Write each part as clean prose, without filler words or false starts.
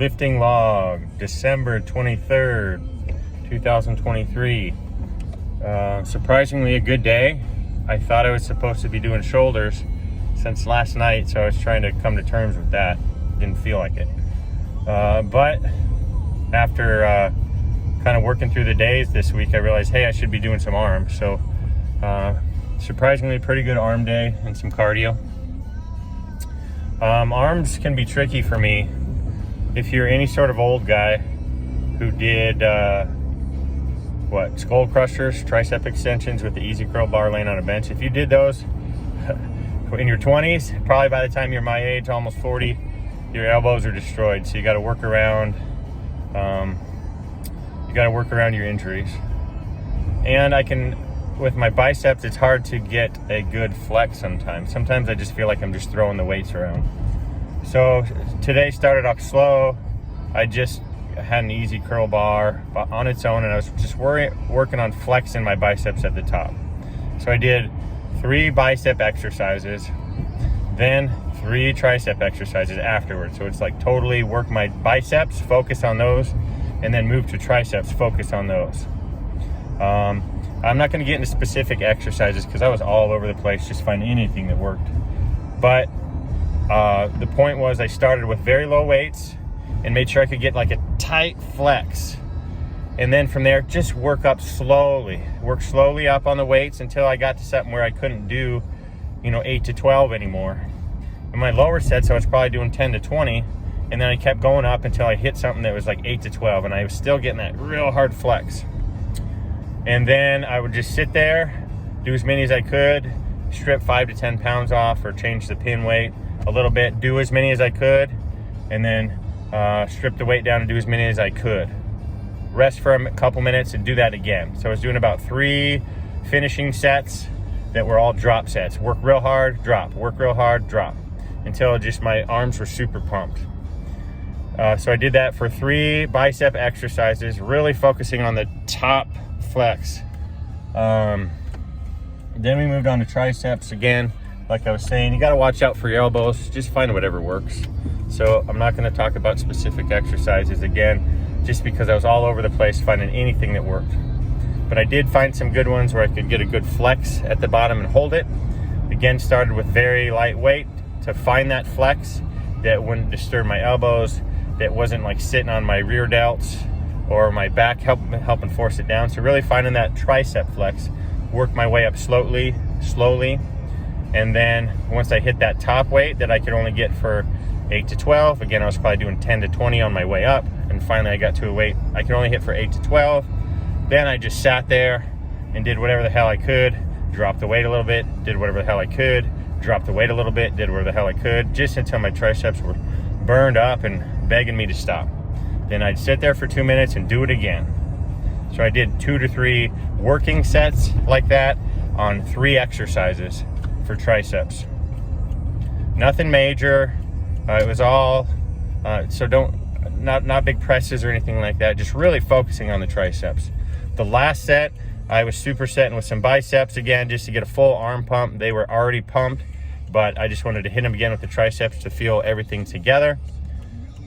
Lifting log, December 23rd, 2023. Surprisingly a good day. I thought I was supposed to be doing shoulders since last night, so I was trying to come to terms with that. Didn't feel like it. But after kind of working through the days this week, I realized, hey, I should be doing some arms. So surprisingly pretty good arm day and some cardio. Arms can be tricky for me. If you're any sort of old guy who did skull crushers, tricep extensions with the easy curl bar laying on a bench, if you did those in your 20s, probably by the time you're my age, almost 40, your elbows are destroyed. So you got to work around your injuries. And with my biceps, it's hard to get a good flex sometimes. Sometimes I just feel like I'm just throwing the weights around. So today started off slow. I just had an easy curl bar on its own, and I was just working on flexing my biceps at the top. So I did 3 bicep exercises, then 3 tricep exercises afterwards. So it's like totally work my biceps, focus on those, and then move to triceps, focus on those. I'm not going to get into specific exercises because I was all over the place just finding anything that worked. But the point was I started with very low weights and made sure I could get like a tight flex. And then from there, just work slowly up on the weights until I got to something where I couldn't do, 8 to 12 anymore. In my lower sets, I was probably doing 10 to 20. And then I kept going up until I hit something that was like 8 to 12. And I was still getting that real hard flex. And then I would just sit there, do as many as I could, strip 5 to 10 pounds off or change the pin weight a little bit, do as many as I could, and then strip the weight down and do as many as I could. Rest for a couple minutes and do that again. So I was doing about 3 finishing sets that were all drop sets. Work real hard, drop, work real hard, drop, until just my arms were super pumped. So I did that for 3 bicep exercises, really focusing on the top flex. Then we moved on to triceps again. Like I was saying, you got to watch out for your elbows. Just find whatever works. So I'm not going to talk about specific exercises again, just because I was all over the place finding anything that worked. But I did find some good ones where I could get a good flex at the bottom and hold it. Again, started with very light weight to find that flex that wouldn't disturb my elbows, that wasn't like sitting on my rear delts or my back, helping force it down. So really finding that tricep flex, work my way up slowly. And then once I hit that top weight that I could only get for 8 to 12, again, I was probably doing 10 to 20 on my way up. And finally I got to a weight I could only hit for 8 to 12. Then I just sat there and did whatever the hell I could, dropped the weight a little bit, did whatever the hell I could, dropped the weight a little bit, did whatever the hell I could, just until my triceps were burned up and begging me to stop. Then I'd sit there for 2 minutes and do it again. So I did 2 to 3 working sets like that on 3 exercises for triceps. Nothing major. It was all not big presses or anything like that. Just really focusing on the triceps. The last set, I was supersetting with some biceps again, just to get a full arm pump. They were already pumped, but I just wanted to hit them again with the triceps to feel everything together.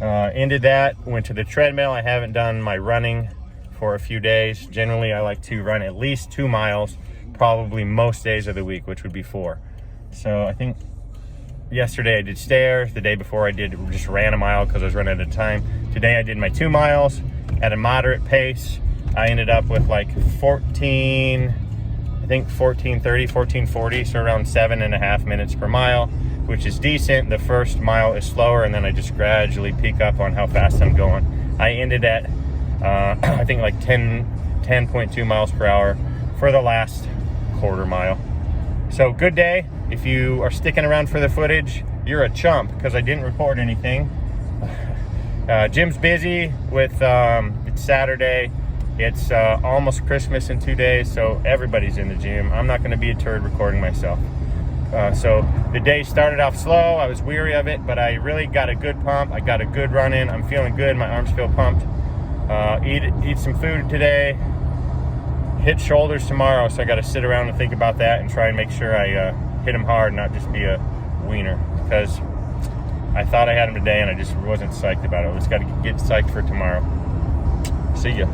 Ended that, went to the treadmill. I haven't done my running for a few days. Generally, I like to run at least 2 miles, probably most days of the week, which would be 4. So I think yesterday I did stairs. The day before I just ran a mile because I was running out of time. Today I did my 2 miles at a moderate pace. I ended up with like 14:40, so around 7.5 minutes per mile, which is decent. The first mile is slower, and then I just gradually peak up on how fast I'm going. I ended at I think like 10.2 miles per hour for the last quarter mile. So good day. If you are sticking around for the footage, you're a chump because I didn't record anything. Gym's busy with it's Saturday. It's almost Christmas in 2 days, so everybody's in the gym. I'm not going to be a turd recording myself. So the day started off slow. I was weary of it, but I really got a good pump. I got a good run in. I'm feeling good. My arms feel pumped. Eat some food today. Hit shoulders tomorrow, so I got to sit around and think about that and try and make sure I hit them hard, not just be a wiener. Because I thought I had them today and I just wasn't psyched about it. I just got to get psyched for tomorrow. See ya.